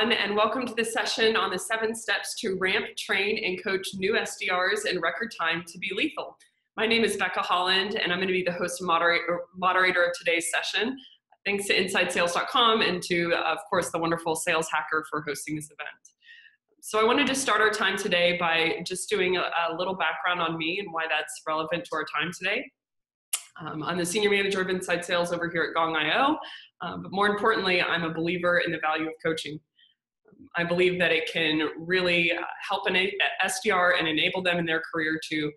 everyone, and welcome to this session on the 7 steps to ramp, train, and coach new SDRs in record time to be lethal. My name is Holland, and I'm going to be the host and moderator of today's session. Thanks to InsideSales.com and to, of course, the wonderful Sales Hacker for hosting this event. So I wanted to start our time today by just doing a little background on me and why that's relevant to our time today. I'm the Senior Manager of Inside Sales over here at Gong.io, but more importantly, I'm a believer in the value of coaching. I believe that it can really help an SDR and enable them in their career to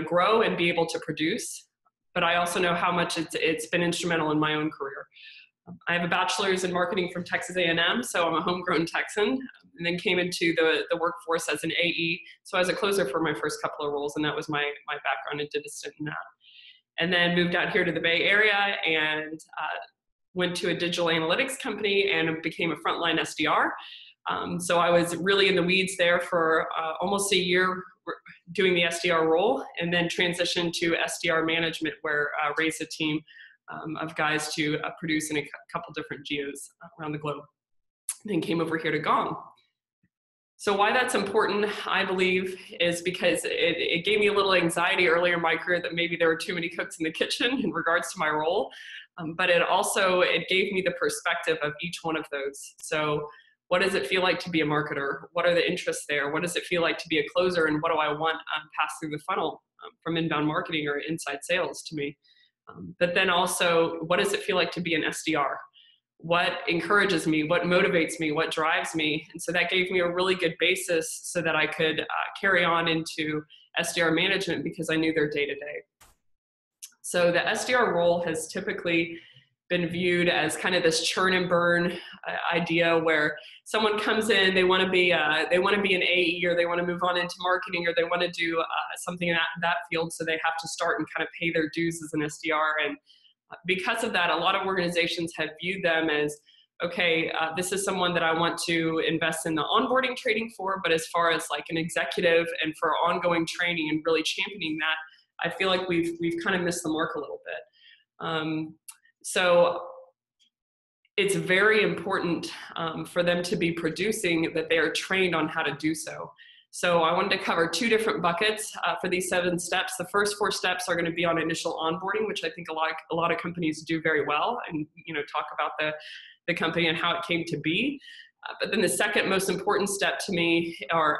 grow and be able to produce. But I also know how much it's been instrumental in my own career. I have a bachelor's in marketing from Texas A&M, so I'm a homegrown Texan, and then came into the workforce as an AE. So I was a closer for my first couple of roles, and that was my background and did a stint in that. And then moved out here to the Bay Area and went to a digital analytics company and became a frontline SDR. So I was really in the weeds there for almost a year doing the SDR role, and then transitioned to SDR management, where I raised a team of guys to produce in a couple different geos around the globe. And then came over here to Gong. So why that's important, I believe, is because it gave me a little anxiety earlier in my career that maybe there were too many cooks in the kitchen in regards to my role, but it gave me the perspective of each one of those. So what does it feel like to be a marketer? What are the interests there? What does it feel like to be a closer? And what do I want passed through the funnel from inbound marketing or inside sales to me? But then also, what does it feel like to be an SDR? What encourages me, what motivates me, what drives me? And so that gave me a really good basis so that I could carry on into SDR management because I knew their day-to-day. So the SDR role has typically been viewed as kind of this churn and burn idea where someone comes in, they want to be an AE, or they want to move on into marketing, or they want to do something in that field, so they have to start and kind of pay their dues as an SDR. And because of that, a lot of organizations have viewed them as, okay, this is someone that I want to invest in the onboarding training for, but as far as like an executive and for ongoing training and really championing that, I feel like we've kind of missed the mark a little bit. So it's very important for them to be producing, that they are trained on how to do so. So I wanted to cover 2 different buckets for these 7 steps. The first 4 steps are going to be on initial onboarding, which I think a lot of companies do very well, and talk about the company and how it came to be. But then the second most important step to me, or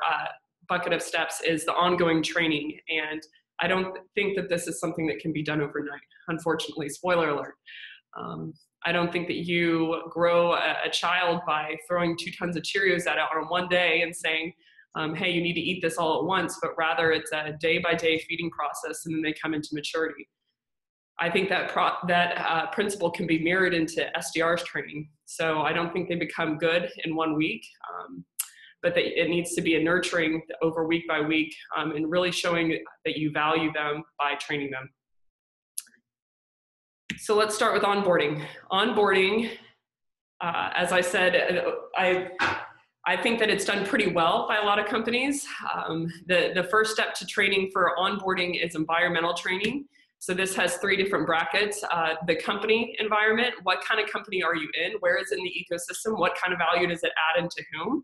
bucket of steps, is the ongoing training. And I don't think that this is something that can be done overnight, unfortunately. Spoiler alert. I don't think that you grow a child by throwing 2 tons of Cheerios at it on one day and saying, hey, you need to eat this all at once, but rather it's a day-by-day feeding process, and then they come into maturity. I think that principle can be mirrored into SDRs training. So I don't think they become good in 1 week, but it needs to be a nurturing over week by week, and really showing that you value them by training them. So let's start with onboarding. Onboarding, as I said, I think that it's done pretty well by a lot of companies. The first step to training for onboarding is environmental training. So this has 3 different brackets. The company environment, what kind of company are you in? Where is it in the ecosystem? What kind of value does it add, and to whom?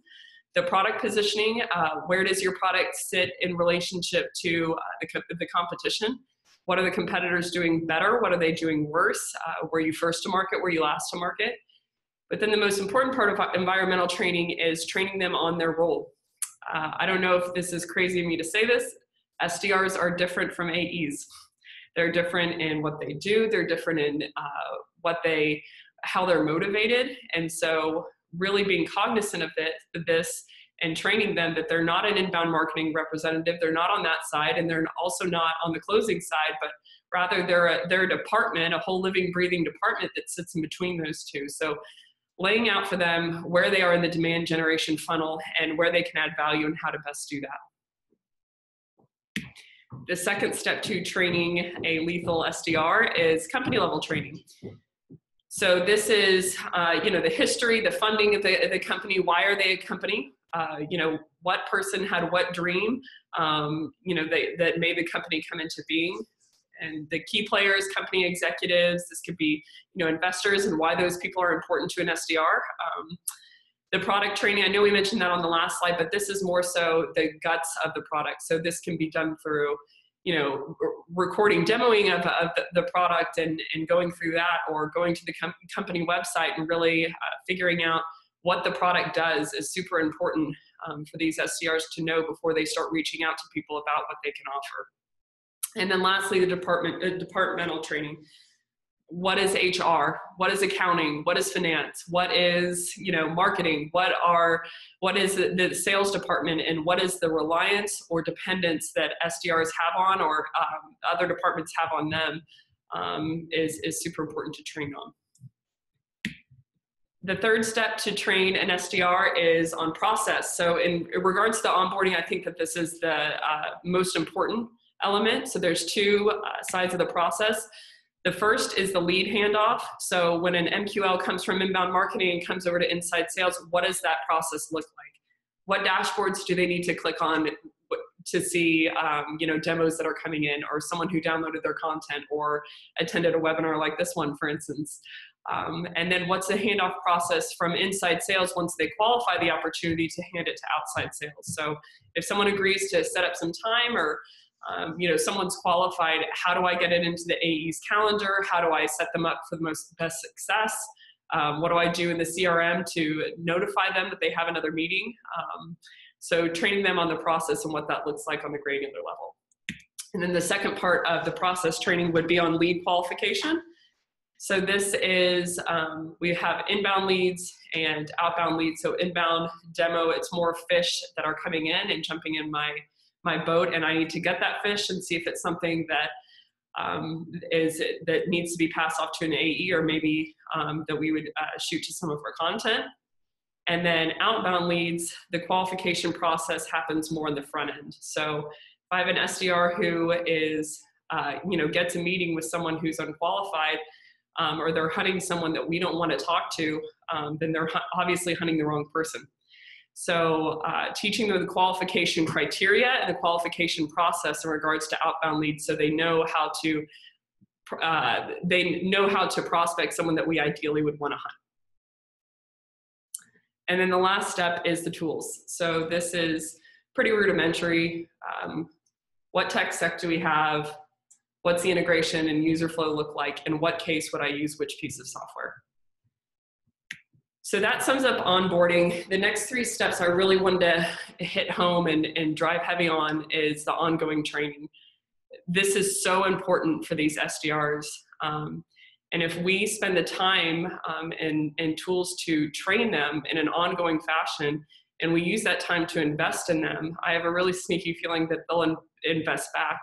The product positioning, where does your product sit in relationship to the competition? What are the competitors doing better? What are they doing worse? Were you first to market? Were you last to market? But then the most important part of environmental training is training them on their role. I don't know if this is crazy of me to say this. SDRs are different from AEs. They're different in what they do. They're different in how they're motivated. And so really being cognizant of this and training them that they're not an inbound marketing representative. They're not on that side, and they're also not on the closing side, but rather they're a department, a whole living, breathing department that sits in between those two. So laying out for them where they are in the demand generation funnel and where they can add value and how to best do that. The second step to training a lethal SDR is company level training. So this is, the history, the funding of the company. Why are they a company? What person had what dream, that made the company come into being. And the key players, company executives, this could be, investors, and why those people are important to an SDR. The product training, I know we mentioned that on the last slide, but this is more so the guts of the product. So this can be done through, recording, demoing of the product and going through that, or going to the company website and really figuring out what the product does is super important for these SDRs to know before they start reaching out to people about what they can offer. And then lastly, the departmental training. What is HR? What is accounting? What is finance? What is, marketing? What is the sales department, and what is the reliance or dependence that SDRs have on, or other departments have on them, is super important to train on. The third step to train an SDR is on process. So in regards to the onboarding, I think that this is the most important element. So there's two sides of the process. The first is the lead handoff. So when an MQL comes from inbound marketing and comes over to inside sales, what does that process look like? What dashboards do they need to click on to see demos that are coming in, or someone who downloaded their content or attended a webinar like this one, for instance? And then what's the handoff process from inside sales once they qualify the opportunity to hand it to outside sales? So if someone agrees to set up some time, or someone's qualified, how do I get it into the AE's calendar? How do I set them up for the best success? What do I do in the CRM to notify them that they have another meeting? So training them on the process and what that looks like on the granular level. And then the second part of the process training would be on lead qualification. So this is, we have inbound leads and outbound leads. So inbound demo, it's more fish that are coming in and jumping in my boat, and I need to get that fish and see if it's something that that needs to be passed off to an AE, or maybe that we would shoot to some of our content. And then outbound leads, the qualification process happens more on the front end. So if I have an SDR who is, gets a meeting with someone who's unqualified, or they're hunting someone that we don't want to talk to, then they're obviously hunting the wrong person. So teaching them the qualification criteria and the qualification process in regards to outbound leads, so they know how to prospect someone that we ideally would want to hunt. And then the last step is the tools. So this is pretty rudimentary. What tech stack do we have? What's the integration and user flow look like? In what case would I use which piece of software? So that sums up onboarding. The next three steps I really wanted to hit home and drive heavy on is the ongoing training. This is so important for these SDRs. And if we spend the time and tools to train them in an ongoing fashion, and we use that time to invest in them, I have a really sneaky feeling that they'll invest back.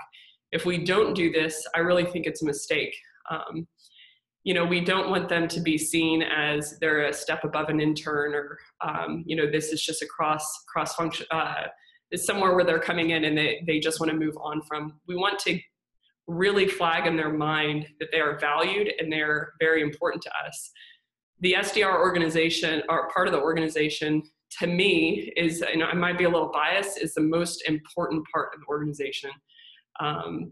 If we don't do this, I really think it's a mistake. We don't want them to be seen as they're a step above an intern, or, this is just a cross function, it's somewhere where they're coming in and they just want to move on from. We want to really flag in their mind that they are valued and they're very important to us. The SDR organization, or part of the organization, to me is, I might be a little biased, is the most important part of the organization.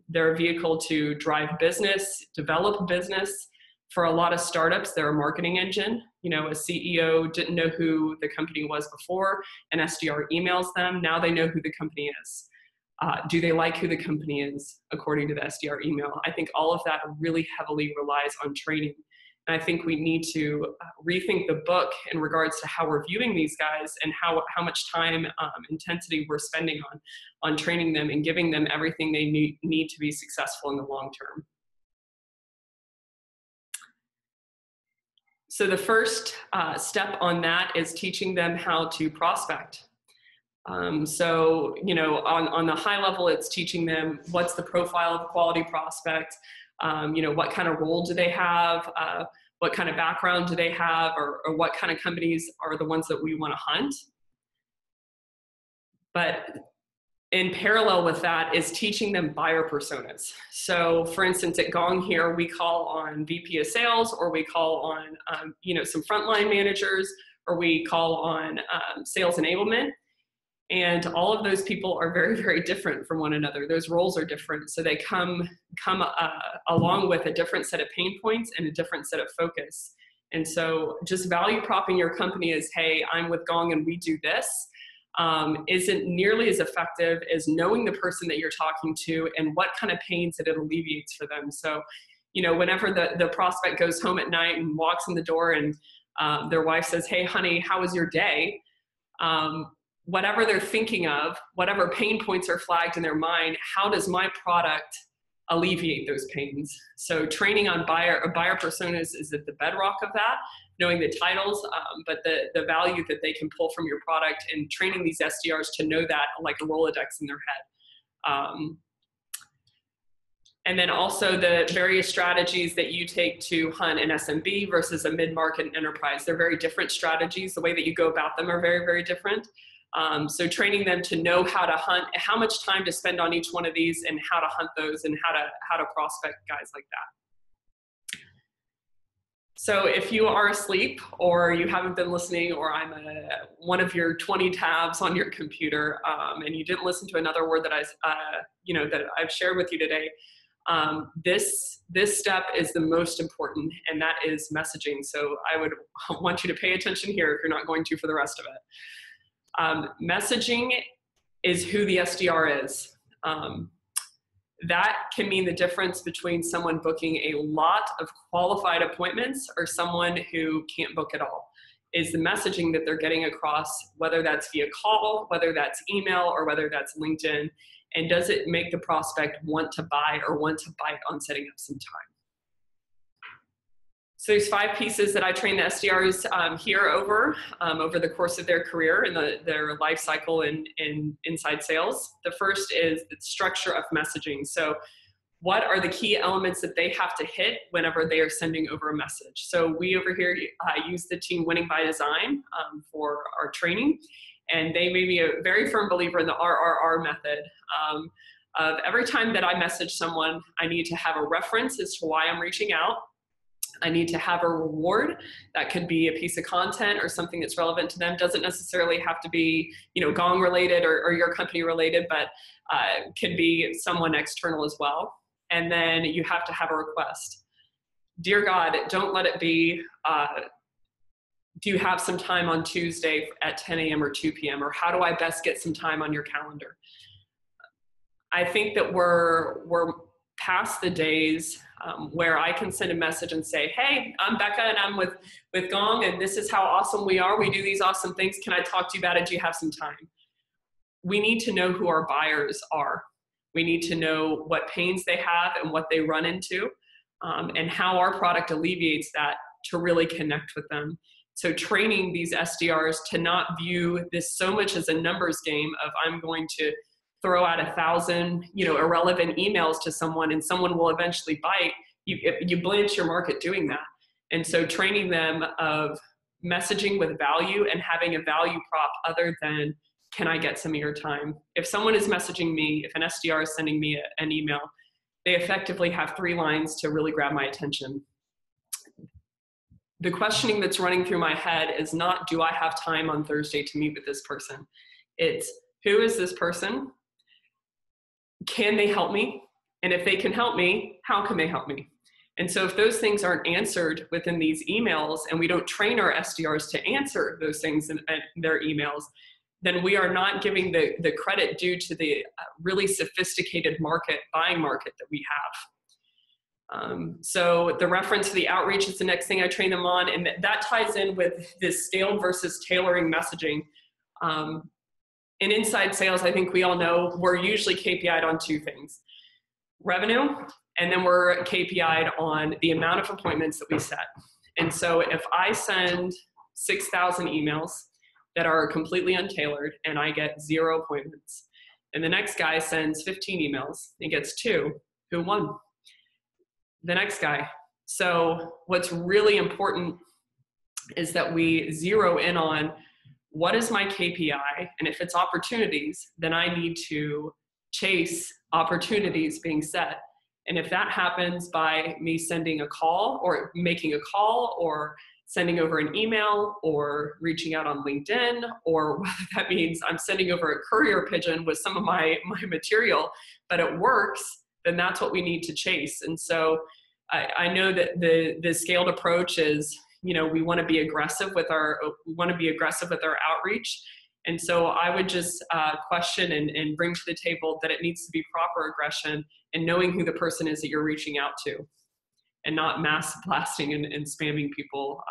They're a vehicle to drive business, develop business. For a lot of startups, they're a marketing engine. A CEO didn't know who the company was before. An SDR emails them. Now they know who the company is. Do they like who the company is, according to the SDR email? I think all of that really heavily relies on training. And I think we need to rethink the book in regards to how we're viewing these guys and how much time, intensity we're spending on training them and giving them everything they need to be successful in the long term. So the first step on that is teaching them how to prospect. On the high level, it's teaching them what's the profile of a quality prospect, what kind of role do they have, what kind of background do they have, or what kind of companies are the ones that we want to hunt. But in parallel with that is teaching them buyer personas. So for instance, at Gong here, we call on VP of sales, or we call on some frontline managers, or we call on sales enablement. And all of those people are very, very different from one another. Those roles are different. So they come along with a different set of pain points and a different set of focus. And so just value propping your company as, hey, I'm with Gong and we do this, isn't nearly as effective as knowing the person that you're talking to and what kind of pains that it alleviates for them. So, whenever the prospect goes home at night and walks in the door and their wife says, hey, honey, how was your day? Whatever they're thinking of, whatever pain points are flagged in their mind, how does my product alleviate those pains? So training on buyer personas is at the bedrock of that, knowing the titles, but the value that they can pull from your product, and training these SDRs to know that like a Rolodex in their head. And then also the various strategies that you take to hunt an SMB versus a mid-market and enterprise. They're very different strategies. The way that you go about them are very, very different. So training them to know how to hunt, how much time to spend on each one of these, and how to hunt those, and how to prospect guys like that. So if you are asleep or you haven't been listening, or I'm one of your 20 tabs on your computer, and you didn't listen to another word that that I've shared with you today, this step is the most important, and that is messaging. So I would want you to pay attention here if you're not going to for the rest of it. Messaging is who the SDR is. That can mean the difference between someone booking a lot of qualified appointments or someone who can't book at all. Is the messaging that they're getting across, whether that's via call, whether that's email, or whether that's LinkedIn, and does it make the prospect want to buy or want to bite on setting up some time? So there's 5 pieces that I train the SDRs here over the course of their career and their life cycle in inside sales. The first is the structure of messaging. So what are the key elements that they have to hit whenever they are sending over a message? So we over here use the team Winning by Design for our training, and they made me a very firm believer in the RRR method. Of every time that I message someone, I need to have a reference as to why I'm reaching out. I need to have a reward. That could be a piece of content or something that's relevant to them. Doesn't necessarily have to be, Gong related or your company related, but could be someone external as well. And then you have to have a request. Dear God, don't let it be, do you have some time on Tuesday at 10 a.m. or 2 p.m. or how do I best get some time on your calendar? I think that we're past the days where I can send a message and say, hey, I'm Becca and I'm with Gong and this is how awesome we are. We do these awesome things. Can I talk to you about it? Do you have some time? We need to know who our buyers are. We need to know what pains they have and what they run into, and how our product alleviates that to really connect with them. So training these SDRs to not view this so much as a numbers game of I'm going to throw out 1,000, irrelevant emails to someone and someone will eventually bite. You blanch your market doing that. And so training them of messaging with value and having a value prop other than, can I get some of your time? If someone is messaging me, if an SDR is sending me an email, they effectively have 3 lines to really grab my attention. The questioning that's running through my head is not, do I have time on Thursday to meet with this person? It's, who is this person? Can they help me? And if they can help me, how can they help me? And so if those things aren't answered within these emails and we don't train our SDRs to answer those things in their emails, then we are not giving the credit due to the really sophisticated buying market that we have. So the reference to the outreach is the next thing I train them on, and that ties in with this scaled versus tailoring messaging. In inside sales, I think we all know we're usually KPI'd on 2 things: revenue, and then we're KPI'd on the amount of appointments that we set. And so if I send 6,000 emails that are completely untailored and I get 0 appointments, and the next guy sends 15 emails and gets 2, who won? The next guy. So what's really important is that we zero in on what is my KPI, and if it's opportunities, then I need to chase opportunities being set. And if that happens by me sending a call or making a call or sending over an email or reaching out on LinkedIn, or whether that means I'm sending over a courier pigeon with some of my material, but it works, then that's what we need to chase. And so I know that the scaled approach is, we want to be aggressive with our outreach. And so I would just question and bring to the table that it needs to be proper aggression and knowing who the person is that you're reaching out to, and not mass blasting and spamming people,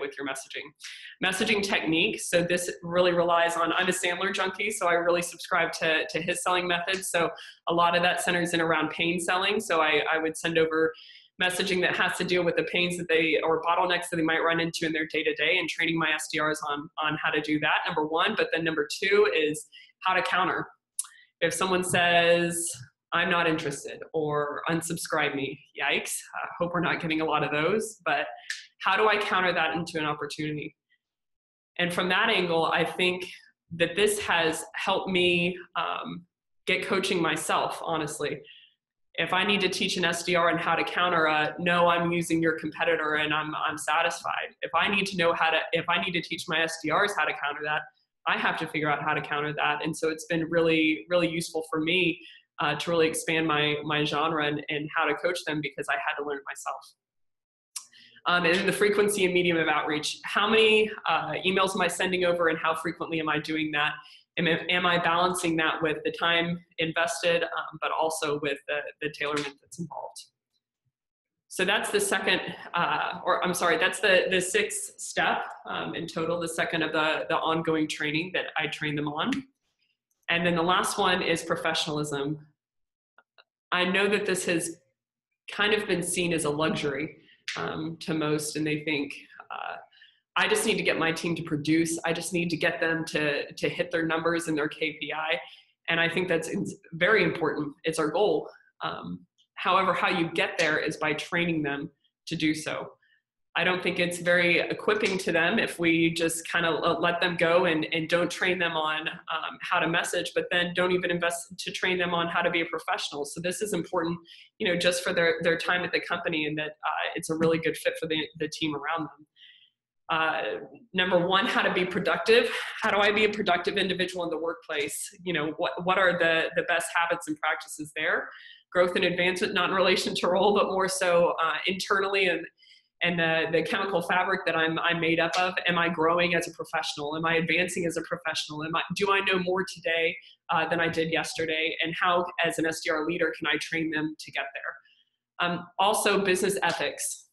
with your messaging technique. So this really relies on, I'm a Sandler junkie, so I really subscribe to his selling methods. So a lot of that centers in around pain selling. So I would send over messaging that has to deal with the pains or bottlenecks that they might run into in their day-to-day, and training my SDRs on how to do that, number one. But then number two is how to counter. If someone says, I'm not interested, or unsubscribe me, yikes, I hope we're not getting a lot of those, but how do I counter that into an opportunity? And from that angle, I think that this has helped me get coaching myself, honestly. If I need to teach an SDR on how to counter no, I'm using your competitor and I'm satisfied. If I need to teach my SDRs how to counter that, I have to figure out how to counter that. And so it's been really, really useful for me to really expand my genre and how to coach them, because I had to learn it myself. And then the frequency and medium of outreach. How many emails am I sending over, and how frequently am I doing that? Am I balancing that with the time invested, but also with the tailorment that's involved? So that's the second, that's the sixth step in total, the second of the ongoing training that I train them on. And then the last one is professionalism. I know that this has kind of been seen as a luxury to most, and they think, I just need to get my team to produce. I just need to get them to hit their numbers and their KPI. And I think that's very important. It's our goal. However, how you get there is by training them to do so. I don't think it's very equipping to them if we just kind of let them go and don't train them on how to message, but then don't even invest to train them on how to be a professional. So this is important, just for their time at the company, and that it's a really good fit for the team around them. Number one, how to be productive. How do I be a productive individual in the workplace? What are the best habits and practices there? Growth and advancement, not in relation to role, but more so internally and the chemical fabric that I'm made up of. Am I growing as a professional? Am I advancing as a professional? Do I know more today than I did yesterday? And how, as an SDR leader, can I train them to get there? Also, business ethics.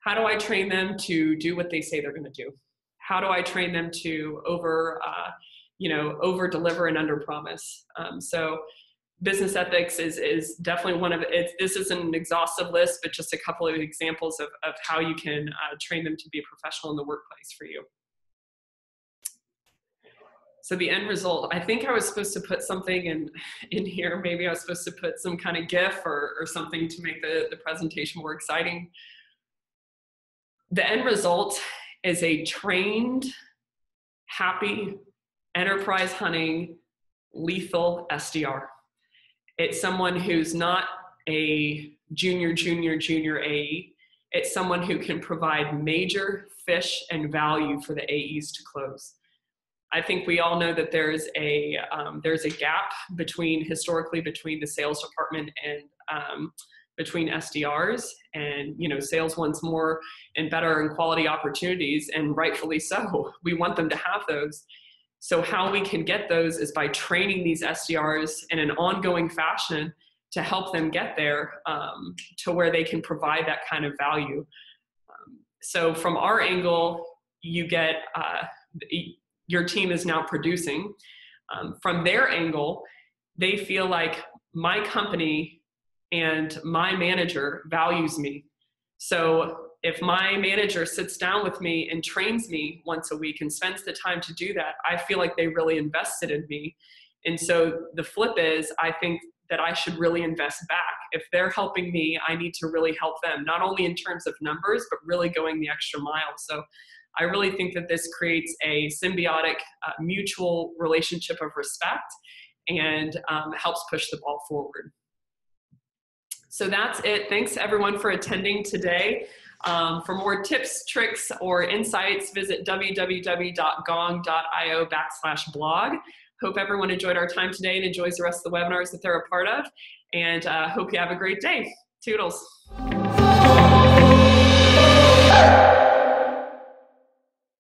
How do I train them to do what they say they're going to do? How do I train them to over deliver and under promise? So business ethics is definitely one of it. This isn't an exhaustive list, but just a couple of examples of how you can train them to be a professional in the workplace for you. So the end result, I think I was supposed to put something in here. Maybe I was supposed to put some kind of GIF or something to make the presentation more exciting. The end result is a trained, happy, enterprise hunting, lethal SDR. It's someone who's not a junior AE. It's someone who can provide major fish and value for the AEs to close. I think we all know that there's a gap historically between the sales department and between SDRs, and sales wants more and better and quality opportunities, and rightfully so. We want them to have those. So how we can get those is by training these SDRs in an ongoing fashion to help them get there to where they can provide that kind of value. So from our angle, you get your team is now producing. From their angle, they feel like my company and my manager values me. So if my manager sits down with me and trains me once a week and spends the time to do that, I feel like they really invested in me. And so the flip is, I think that I should really invest back. If they're helping me, I need to really help them, not only in terms of numbers, but really going the extra mile. So I really think that this creates a symbiotic, mutual relationship of respect, and helps push the ball forward. So that's it. Thanks everyone for attending today. For more tips, tricks, or insights, visit www.gong.io/blog. Hope everyone enjoyed our time today and enjoys the rest of the webinars that they're a part of. And hope you have a great day. Toodles.